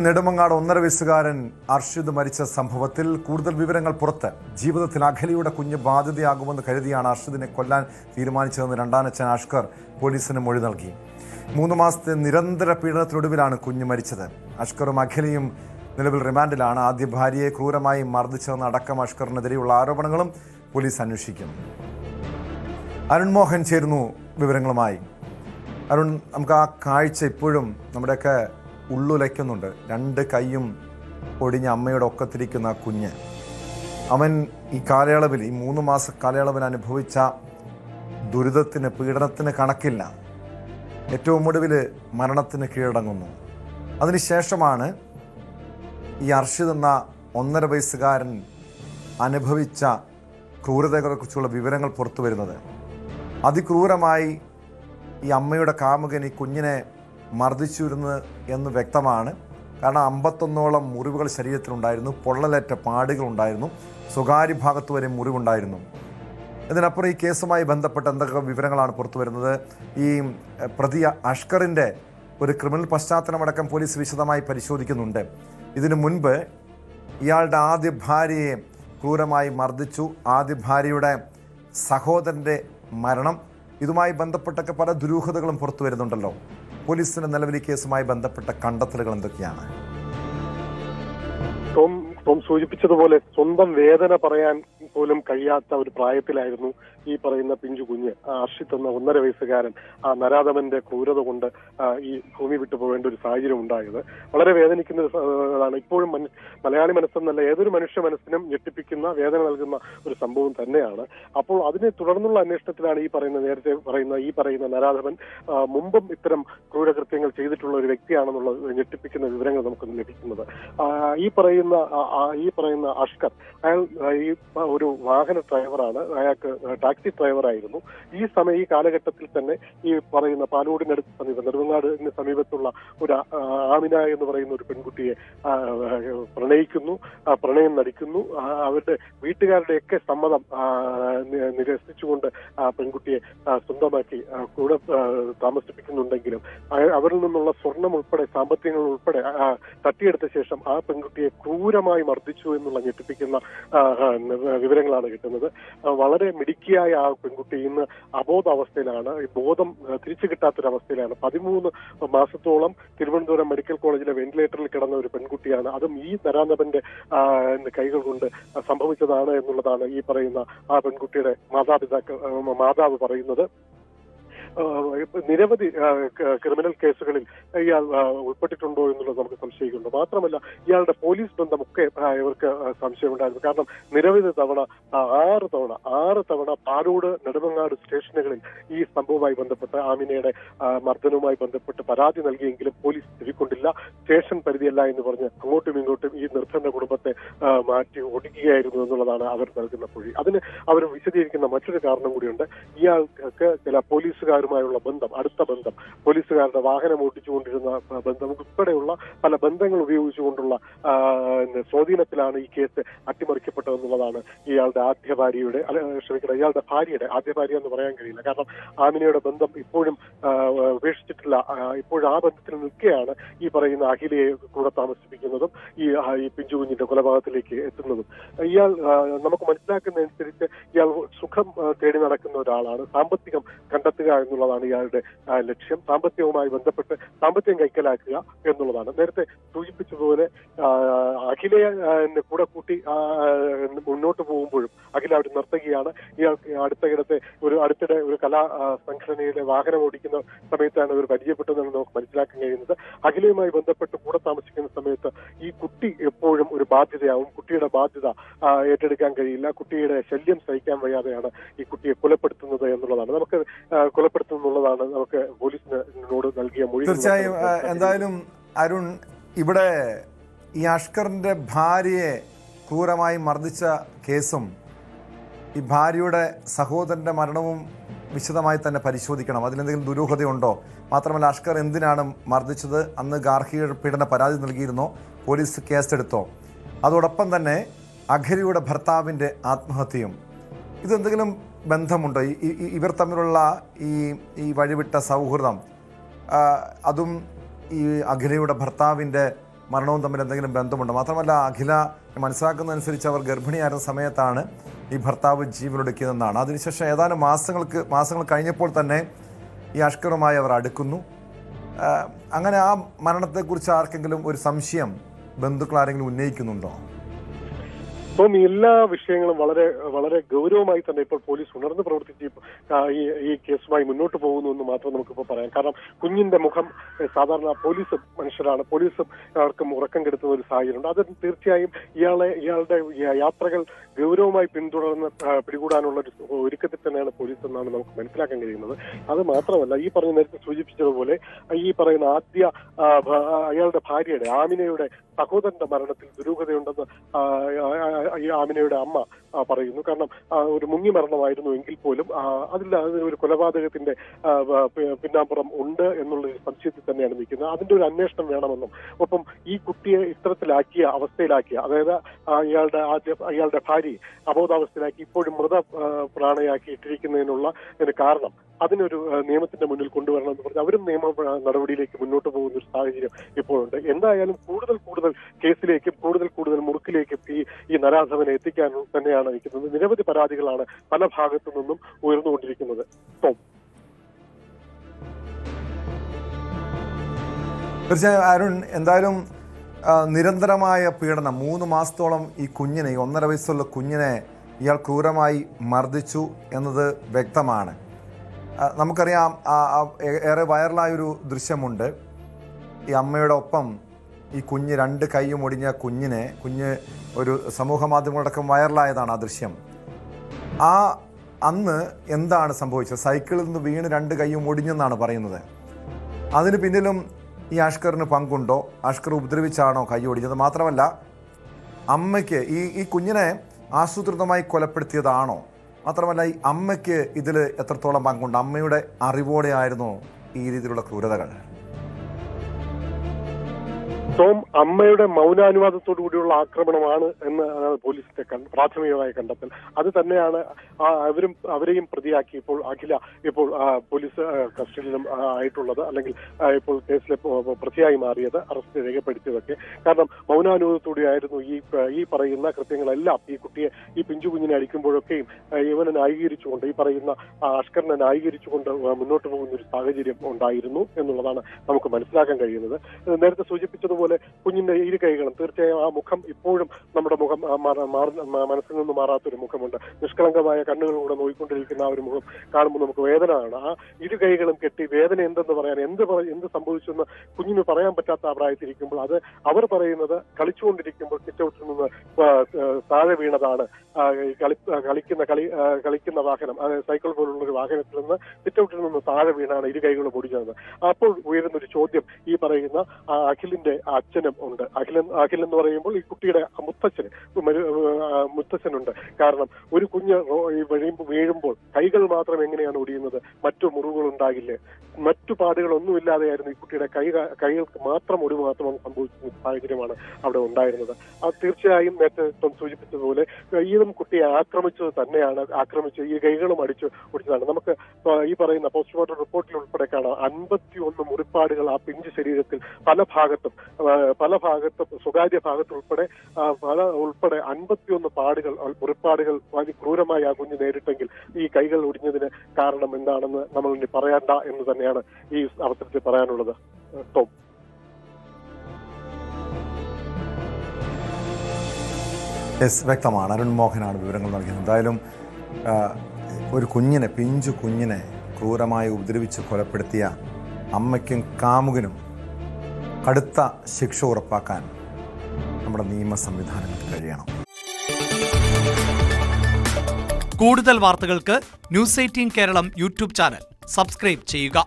നെടുമങ്ങാട് 1.5 വയസ്സുകാരൻ അർഷിദ് മരിച്ച സംഭവത്തിൽ കൂടുതൽ വിവരങ്ങൾ പുറത്ത്. ജീവിതത്തിൽ അഖിലയുടെ കുഞ്ഞ് ബാധ്യതയാകുമെന്ന് കരുതിയാണ് അർഷിദിനെ കൊല്ലാൻ തീരുമാനിച്ചതെന്ന് രണ്ടാനച്ഛൻ അഷ്കർ പോലീസിന് മൊഴി നൽകി. 3 മാസത്തെ നിരന്തര പീഡനത്തിനൊടുവിലാണ് കുഞ്ഞ് മരിച്ചത്. അഷ്കറും അഖിലയും നിലവിൽ റിമാൻഡിലാണ്. ആദ്യ ഭാര്യയെ ക്രൂരമായി മർദ്ദിച്ചതെന്ന് അടക്കം അഷ്കറിനെതിരെയുള്ള ആരോപണങ്ങളും പോലീസ് അന്വേഷിക്കും. അരുൺ മോഹൻ ചേരുന്നു വിവരങ്ങളുമായി. അരുൺ, നമുക്ക് ആ കാഴ്ച ഇപ്പോഴും നമ്മുടെയൊക്കെ ഉള്ളുലയ്ക്കുന്നുണ്ട്. 2 കൈയും ഒടിഞ്ഞ അമ്മയുടെ ഒക്കത്തിരിക്കുന്ന കുഞ്ഞ്. അവൻ ഈ കാലയളവിൽ, ഈ 3 മാസ കാലയളവിൽ അനുഭവിച്ച ദുരിതത്തിന്, പീഡനത്തിന് കണക്കില്ല. ഏറ്റവും ഒടുവിൽ മരണത്തിന് കീഴടങ്ങുന്നു. അതിനുശേഷമാണ് ഈ അർഷിദ് എന്ന 1.5 വയസ്സുകാരൻ അനുഭവിച്ച ക്രൂരതകളെക്കുറിച്ചുള്ള വിവരങ്ങൾ പുറത്തു വരുന്നത്. അതിക്രൂരമായി ഈ അമ്മയുടെ കാമുകൻ ഈ കുഞ്ഞിനെ മർദ്ദിച്ചിരുന്നു എന്ന് വ്യക്തമാണ്. കാരണം 51ഓളം മുറിവുകൾ ശരീരത്തിലുണ്ടായിരുന്നു, പൊള്ളലേറ്റ പാടുകളുണ്ടായിരുന്നു, സ്വകാര്യ ഭാഗത്ത് വരെ മുറിവുണ്ടായിരുന്നു. ഇതിനപ്പുറം ഈ കേസുമായി ബന്ധപ്പെട്ട് എന്തൊക്കെ വിവരങ്ങളാണ് പുറത്തു വരുന്നത്? ഈ പ്രതി അഷ്കറിൻ്റെ ഒരു ക്രിമിനൽ പശ്ചാത്തലമടക്കം പോലീസ് വിശദമായി പരിശോധിക്കുന്നുണ്ട്. ഇതിനു മുൻപ് ഇയാളുടെ ആദ്യ ഭാര്യയെ ക്രൂരമായി മർദ്ദിച്ചു. ആദ്യ ഭാര്യയുടെ സഹോദരൻ്റെ മരണം, ഇതുമായി ബന്ധപ്പെട്ടൊക്കെ പല ദുരൂഹതകളും പുറത്തു വരുന്നുണ്ടല്ലോ. പോലീസിന്റെ നിലവിൽ ഈ കേസുമായി ബന്ധപ്പെട്ട കണ്ടെത്തലുകൾ എന്തൊക്കെയാണ്? ടോം സൂചിപ്പിച്ചതുപോലെ സ്വന്തം വേദന പറയാൻ പോലും കഴിയാത്ത ഒരു പ്രായത്തിലായിരുന്നു ഈ പറയുന്ന പിഞ്ചു കുഞ്ഞ് അർഷിദ് എന്ന 1.5 വയസ്സുകാരൻ ആ നരാധമന്റെ ക്രൂരത കൊണ്ട് ഈ ഭൂമി വിട്ടു പോകേണ്ട ഒരു സാഹചര്യം ഉണ്ടായത്. വളരെ വേദനിക്കുന്നതാണ്. ഇപ്പോഴും മലയാളി മനസ്സെന്നല്ല, ഏതൊരു മനുഷ്യ മനസ്സിനും ഞെട്ടിപ്പിക്കുന്ന, വേദന നൽകുന്ന ഒരു സംഭവം തന്നെയാണ്. അപ്പോൾ അതിനെ തുടർന്നുള്ള അന്വേഷണത്തിലാണ് നേരത്തെ പറയുന്ന നരാധമൻ മുമ്പും ഇത്തരം ക്രൂരകൃത്യങ്ങൾ ചെയ്തിട്ടുള്ള ഒരു വ്യക്തിയാണെന്നുള്ള ഞെട്ടിപ്പിക്കുന്ന വിവരങ്ങൾ നമുക്ക് ലഭിക്കുന്നത്. ഈ പറയുന്ന അഷ്കർ, അയാൾ ഈ ഒരു വാഹന ഡ്രൈവറാണ്. അയാൾക്ക് ടാക്സി ഡ്രൈവറായിരുന്നു. ഈ കാലഘട്ടത്തിൽ തന്നെ ഈ പറയുന്ന പാലോടിനടുത്ത് സമീപം, നെടുമങ്ങാടിന് സമീപത്തുള്ള ഒരു ആമിന എന്ന് പറയുന്ന ഒരു പെൺകുട്ടിയെ പ്രണയിക്കുന്നു, പ്രണയം നടിക്കുന്നു. അവരുടെ വീട്ടുകാരുടെയൊക്കെ സമ്മതം നിരസിച്ചുകൊണ്ട് ആ പെൺകുട്ടിയെ സ്വന്തമാക്കി കൂടെ താമസിപ്പിക്കുന്നുണ്ടെങ്കിലും അവരിൽ നിന്നുള്ള സ്വർണം ഉൾപ്പെടെ, സാമ്പത്തികങ്ങൾ ഉൾപ്പെടെ തട്ടിയെടുത്ത ശേഷം ആ പെൺകുട്ടിയെ ക്രൂരമായി മർദ്ദിച്ചു എന്നുള്ള ഞെട്ടിപ്പിക്കുന്ന വിവരങ്ങളാണ് കിട്ടുന്നത്. വളരെ മിടുക്കിയായ ആ പെൺകുട്ടി ഇന്ന് അബോധാവസ്ഥയിലാണ്. ബോധം തിരിച്ചു കിട്ടാത്തൊരവസ്ഥയിലാണ്. 13 മാസത്തോളം തിരുവനന്തപുരം മെഡിക്കൽ കോളേജിലെ വെന്റിലേറ്ററിൽ കിടന്ന ഒരു പെൺകുട്ടിയാണ്. അതും ഈ നരാധമന്റെ കൈകൾ കൊണ്ട് സംഭവിച്ചതാണ് എന്നുള്ളതാണ് ഈ പറയുന്ന ആ പെൺകുട്ടിയുടെ മാതാവ് പറയുന്നത്. നിരവധി ക്രിമിനൽ കേസുകളിൽ ഇയാൾ ഉൾപ്പെട്ടിട്ടുണ്ടോ എന്നുള്ളത് നമുക്ക് സംശയിക്കുന്നുണ്ട്. മാത്രമല്ല, ഇയാളുടെ പോലീസ് ബന്ധമൊക്കെ ഇവർക്ക് സംശയമുണ്ടായിരുന്നു. കാരണം നിരവധി തവണ 6 തവണ പാലോട്, നെടുമങ്ങാട് സ്റ്റേഷനുകളിൽ ഈ സംഭവവുമായി ബന്ധപ്പെട്ട്, ആമിനയുടെ മർദ്ദനവുമായി ബന്ധപ്പെട്ട് പരാതി നൽകിയെങ്കിലും പോലീസ് ചെവിക്കൊണ്ടില്ല. സ്റ്റേഷൻ പരിധിയല്ല എന്ന് പറഞ്ഞ് അങ്ങോട്ടും ഇങ്ങോട്ടും ഈ നിർദ്ധന കുടുംബത്തെ മാറ്റി ഒടുക്കുകയായിരുന്നു എന്നുള്ളതാണ് അവർ നൽകുന്ന മൊഴി. അതിന് അവർ വിശദീകരിക്കുന്ന മറ്റൊരു കാരണം കൂടിയുണ്ട്. ഇയാൾക്ക് ചില പോലീസുകാരുമായുള്ള ബന്ധം, അടുത്ത ബന്ധം, പോലീസുകാരുടെ വാഹനം ഓടിച്ചുകൊണ്ടിരുന്ന ബന്ധം ഉൾപ്പെടെയുള്ള പല ബന്ധങ്ങൾ ഉപയോഗിച്ചുകൊണ്ടുള്ള സ്വാധീനത്തിലാണ് ഈ കേസ് അട്ടിമറിക്കപ്പെട്ടതെന്നുള്ളതാണ് ഇയാളുടെ ഇയാളുടെ ഭാര്യയുടെ ആദ്യ ഭാര്യ എന്ന് പറയാൻ കഴിയില്ല. കാരണം ആമിനയുടെ ബന്ധം ഇപ്പോഴും ഉപേക്ഷിച്ചിട്ടില്ല. ഇപ്പോഴും ആ ബന്ധത്തിൽ നിൽക്കുകയാണ് ഈ പറയുന്ന അഖിലയെ കൂടെ താമസിപ്പിക്കുന്നതും ഈ പിഞ്ചു കുഞ്ഞിന്റെ കൊലപാതകത്തിലേക്ക് എത്തുന്നതും. ഇയാൾ നമുക്ക് മനസ്സിലാക്കുന്നതനുസരിച്ച് ഇയാൾ സുഖം തേടി നടക്കുന്ന ഒരാളാണ്. സാമ്പത്തികം കണ്ടെത്തുക എന്നുള്ളതാണ് ഇയാളുടെ ലക്ഷ്യം. സാമ്പത്തികവുമായി ബന്ധപ്പെട്ട് സാമ്പത്തികം കൈക്കലാക്കുക എന്നുള്ളതാണ്. നേരത്തെ സൂചിപ്പിച്ചതുപോലെ അഖിലയെ കൂടെ കൂട്ടി മുന്നോട്ട് പോകുമ്പോഴും, അഖില ഒരു നർത്തകിയാണ്. ഇയാൾക്ക് അടുത്തിടെ ഒരു കലാ സംഘടനയുടെ വാഹനം ഓടിക്കുന്ന സമയത്താണ് ഇവർ പരിചയപ്പെട്ടതെന്ന് നമുക്ക് മനസ്സിലാക്കാൻ കഴിയുന്നത്. അഖിലയുമായി ബന്ധപ്പെട്ട് കൂടെ താമസിക്കുന്ന സമയത്ത് ഈ കുട്ടി എപ്പോഴും ഒരു ബാധ്യതയാവും. കുട്ടിയുടെ ബാധ്യത ഏറ്റെടുക്കാൻ കഴിയില്ല. കുട്ടിയുടെ ശല്യം സഹിക്കാൻ വയ്യാതെയാണ് ഈ കുട്ടിയെ കൊലപ്പെടുത്തുന്നത് എന്നുള്ളതാണ് നമുക്ക് പോലീസിനോട് നൽകിയ മൊഴി. തീർച്ചയായും. എന്തായാലും അരുൺ, ഇവിടെ ഈ അഷ്കറിന്റെ ഭാര്യയെ ക്രൂരമായി മർദ്ദിച്ച കേസും ഈ ഭാര്യയുടെ സഹോദരന്റെ മരണവും വിശദമായി തന്നെ പരിശോധിക്കണം. അതിലെന്തെങ്കിലും ദുരൂഹതയുണ്ടോ? മാത്രമല്ല, അഷ്കർ എന്തിനാണ് മർദ്ദിച്ചത്? അന്ന് ഗാർഹിക പീഡന പരാതി നൽകിയിരുന്നോ? പോലീസ് കേസെടുത്തോ? അതോടൊപ്പം തന്നെ അഖിലയുടെ ഭർത്താവിൻ്റെ ആത്മഹത്യയും, ഇതെന്തെങ്കിലും ബന്ധമുണ്ടോ? ഇവർ തമ്മിലുള്ള ഈ വഴിവിട്ട സൗഹൃദം, അതും ഈ അഖിലയുടെ ഭർത്താവിൻ്റെ മരണവും തമ്മിൽ എന്തെങ്കിലും ബന്ധമുണ്ടോ? മാത്രമല്ല അഖില മനസ്സിലാക്കുന്നതനുസരിച്ച് അവർ ഗർഭിണിയായിരുന്ന സമയത്താണ് ഈ ഭർത്താവ് ജീവനൊടുക്കിയതെന്നാണ്. അതിനുശേഷം ഏതാനും മാസങ്ങൾ കഴിഞ്ഞപ്പോൾ തന്നെ ഈ അഷ്കറുമായി അവർ അടുക്കുന്നു. അങ്ങനെ ആ മരണത്തെക്കുറിച്ച് ആർക്കെങ്കിലും ഒരു സംശയം ബന്ധുക്കൾ ആരെങ്കിലും ഉന്നയിക്കുന്നുണ്ടോ? അപ്പം എല്ലാ വിഷയങ്ങളും വളരെ വളരെ ഗൗരവമായി തന്നെ ഇപ്പോൾ പോലീസ് ഉണർന്ന് പ്രവർത്തിച്ച് ഈ കേസുമായി മുന്നോട്ട് പോകുന്നു എന്ന് മാത്രം നമുക്കിപ്പോൾ പറയാം. കാരണം കുഞ്ഞിന്റെ മുഖം സാധാരണ പോലീസ് മനുഷ്യരാണ്, പോലീസ് ആർക്കും ഉറക്കം കെടുത്തുന്ന ഒരു സാഹചര്യമുണ്ട്. അത് തീർച്ചയായും ഇയാളുടെ യാത്രകൾ ഗൗരവമായി പിന്തുടർന്ന് പിടികൂടാനുള്ള ഒരു ഒരുക്കത്തിൽ തന്നെയാണ് പോലീസ് എന്നാണ് നമുക്ക് മനസ്സിലാക്കാൻ കഴിയുന്നത്. അത് മാത്രമല്ല, ഈ പറഞ്ഞ നേരത്തെ സൂചിപ്പിച്ചതുപോലെ ഈ പറയുന്ന അയാളുടെ ഭാര്യയുടെ ആമിനയുടെ സഹോദരന്റെ മരണത്തിൽ ദുരൂഹതയുണ്ടെന്ന് ഈ ആമിനയുടെ അമ്മ പറയുന്നു. കാരണം ഒരു മുങ്ങി മരണമായിരുന്നു എങ്കിൽ പോലും അതിൽ ഒരു കൊലപാതകത്തിന്റെ പിന്നാമ്പുറം ഉണ്ട് എന്നുള്ള ഒരു സംശയത്തിൽ തന്നെയാണ് നിൽക്കുന്നത്. അതിന്റെ ഒരു അന്വേഷണം വേണമെന്നും ഒപ്പം ഈ കുട്ടിയെ ഇത്തരത്തിലാക്കിയ അവസ്ഥയിലാക്കിയ, അതായത് അയാളുടെ ഭാര്യയെ അബോധാവസ്ഥയിലാക്കി ഇപ്പോഴും പ്രാണയാക്കി ഇട്ടിരിക്കുന്നതിനുള്ള കാരണം അതിനൊരു നിയമത്തിന്റെ മുന്നിൽ കൊണ്ടുവരണമെന്ന് പറഞ്ഞ് അവരും നിയമ നടപടിയിലേക്ക് മുന്നോട്ട് പോകുന്ന ഒരു സാഹചര്യം ഇപ്പോഴുണ്ട്. എന്തായാലും കൂടുതൽ കേസിലേക്കും കൂടുതൽ മുറുക്കിലേക്കും ഈ നരാധവനെ എത്തിക്കാൻ തന്നെയാണ് നിൽക്കുന്നത്. നിരവധി പരാതികളാണ് പല ഭാഗത്തു നിന്നും ഉയർന്നുകൊണ്ടിരിക്കുന്നത്. തീർച്ചയായും അരുൺ, എന്തായാലും നിരന്തരമായ പീഡനം 3 മാസത്തോളം ഈ കുഞ്ഞിനെ, 1.5 വയസ്സുള്ള കുഞ്ഞിനെ ഇയാൾ ക്രൂരമായി മർദ്ദിച്ചു എന്നത് വ്യക്തമാണ്. നമുക്കറിയാം, ഏറെ വൈറലായൊരു ദൃശ്യമുണ്ട്. ഈ അമ്മയുടെ ഒപ്പം ഈ കുഞ്ഞ് 2 കൈയും ഒടിഞ്ഞ കുഞ്ഞ് ഒരു സമൂഹ മാധ്യമങ്ങളടക്കം വൈറലായതാണ് ആ ദൃശ്യം. അന്ന് എന്താണ് സംഭവിച്ചത്? സൈക്കിളിൽ നിന്ന് വീണ് 2 കൈയും ഒടിഞ്ഞെന്നാണ് പറയുന്നത്. അതിന് പിന്നിലും ഈ അഷ്കറിന് പങ്കുണ്ടോ? അഷ്കർ ഉപദ്രവിച്ചാണോ കൈ ഒടിഞ്ഞത്? മാത്രമല്ല, അമ്മയ്ക്ക് ഈ കുഞ്ഞിനെ ആസൂത്രിതമായി കൊലപ്പെടുത്തിയതാണോ? മാത്രമല്ല, ഈ അമ്മയ്ക്ക് ഇതിൽ എത്രത്തോളം പങ്കുണ്ട്? അമ്മയുടെ അറിവോടെ ആയിരുന്നോ ഈ രീതിയിലുള്ള ക്രൂരതകൾ? അമ്മയുടെ മൗനാനുവാദത്തോടു കൂടിയുള്ള ആക്രമണമാണ് എന്ന് പോലീസിന്റെ പ്രാഥമികമായ കണ്ടെത്തൽ. അത് തന്നെയാണ് അവരെയും പ്രതിയാക്കി അഖില പോലീസ് കസ്റ്റഡിയിലും ആയിട്ടുള്ളത്, അല്ലെങ്കിൽ ഇപ്പോൾ കേസിലെ പ്രതിയായി മാറിയത്, അറസ്റ്റ് രേഖപ്പെടുത്തിയതൊക്കെ. കാരണം മൗനാനുവാദത്തോടെയായിരുന്നു ഈ പറയുന്ന കൃത്യങ്ങളെല്ലാം. ഈ കുട്ടിയെ, ഈ പിഞ്ചു കുഞ്ഞിനെ അടിക്കുമ്പോഴൊക്കെയും ഇവനെ ന്യായീകരിച്ചുകൊണ്ട്, ഈ പറയുന്ന അഷ്കറിനെ ന്യായീകരിച്ചുകൊണ്ട് മുന്നോട്ട് പോകുന്ന ഒരു സാഹചര്യം ഉണ്ടായിരുന്നു എന്നുള്ളതാണ് നമുക്ക് മനസ്സിലാക്കാൻ കഴിയുന്നത്. നേരത്തെ സൂചിപ്പിച്ചതുപോലെ കുഞ്ഞിന്റെ 2 കൈകളും, തീർച്ചയായും ആ മുഖം ഇപ്പോഴും നമ്മുടെ മുഖം മനസ്സിൽ നിന്ന് മാറാത്തൊരു മുഖമുണ്ട്. നിഷ്കളങ്കമായ കണ്ണുകളിലൂടെ നോക്കിക്കൊണ്ടിരിക്കുന്ന ആ ഒരു മുഖം കാണുമ്പോൾ നമുക്ക് വേദനയാണ്. ആ 2 കൈകളും കെട്ടി വേദന എന്തെന്ന് പറയാൻ, എന്ത് സംഭവിച്ചെന്ന് കുഞ്ഞിന് പറയാൻ പറ്റാത്ത ആ പ്രായത്തിരിക്കുമ്പോൾ അത് അവർ പറയുന്നത് കളിച്ചുകൊണ്ടിരിക്കുമ്പോൾ സിറ്റൗട്ടിൽ നിന്ന് താഴെ വീണതാണ്. കളിക്കുന്ന വാഹനം, അതായത് സൈക്കിൾ പോലുള്ള ഒരു വാഹനത്തിൽ നിന്ന് സിറ്റൗട്ടിൽ നിന്ന് താഴെ വീണാണ് 2 കൈകളും ഒടിഞ്ഞത്. അപ്പോൾ ഉയരുന്നൊരു ചോദ്യം ഈ പറയുന്ന അഖിലിന്റെ അച്ഛനും ഉണ്ട്. അഖിൽ എന്ന് പറയുമ്പോൾ ഈ കുട്ടിയുടെ മുത്തച്ഛനുണ്ട്. കാരണം ഒരു കുഞ്ഞ് വീഴുമ്പോൾ കൈകൾ മാത്രം എങ്ങനെയാണ് ഒടിയുന്നത്? മറ്റു മുറിവുകൾ ഉണ്ടാകില്ലേ? മറ്റു പാടുകളൊന്നുമില്ലാതെയായിരുന്നു ഈ കുട്ടിയുടെ കൈകൾക്ക് മാത്രം ഒടിവ് മാത്രം സംഭവിക്കുന്ന സാഹചര്യമാണ് അവിടെ ഉണ്ടായിരുന്നത്. അത് തീർച്ചയായും നേരത്തെ സൂചിപ്പിച്ചതുപോലെ ഈതും കുട്ടിയെ ആക്രമിച്ച് ഈ കൈകളും ഒടിച്ചതാണ്. നമുക്ക് ഈ പറയുന്ന പോസ്റ്റ്മോർട്ടം റിപ്പോർട്ടിൽ ഉൾപ്പെടെ കാണാം 51 മുറിപ്പാടുകൾ ആ പിഞ്ച് ശരീരത്തിൽ പല ഭാഗത്തും സ്വകാര്യ ഭാഗത്തുൾപ്പെടെ 51 മുറിപ്പാടുകൾ വളരെ ക്രൂരമായി ആ കുഞ്ഞ് നേരിട്ടെങ്കിൽ ഈ കൈകൾ ഒടിഞ്ഞതിന് കാരണം എന്താണെന്ന് നമ്മൾ ഇനി പറയണ്ട എന്ന് തന്നെയാണ് ഈ അവസരത്തിൽ പറയാനുള്ളത്. ടോം. വ്യക്തമാണ്. അരുൺ മോഹനാണ് വിവരങ്ങൾ നൽകിയത്. എന്തായാലും ഒരു പിഞ്ചു കുഞ്ഞിനെ ക്രൂരമായി ഉപദ്രവിച്ച് കൊലപ്പെടുത്തിയ അമ്മയ്ക്കും കാമുകനും കടുത്ത ശിക്ഷ ഉറപ്പാക്കാൻ നമ്മുടെ നിയമ സംവിധാനങ്ങൾക്ക് കഴിയണം. കൂടുതൽ വാർത്തകൾക്ക് news 18 Keralam YouTube channel subscribe ചെയ്യുക.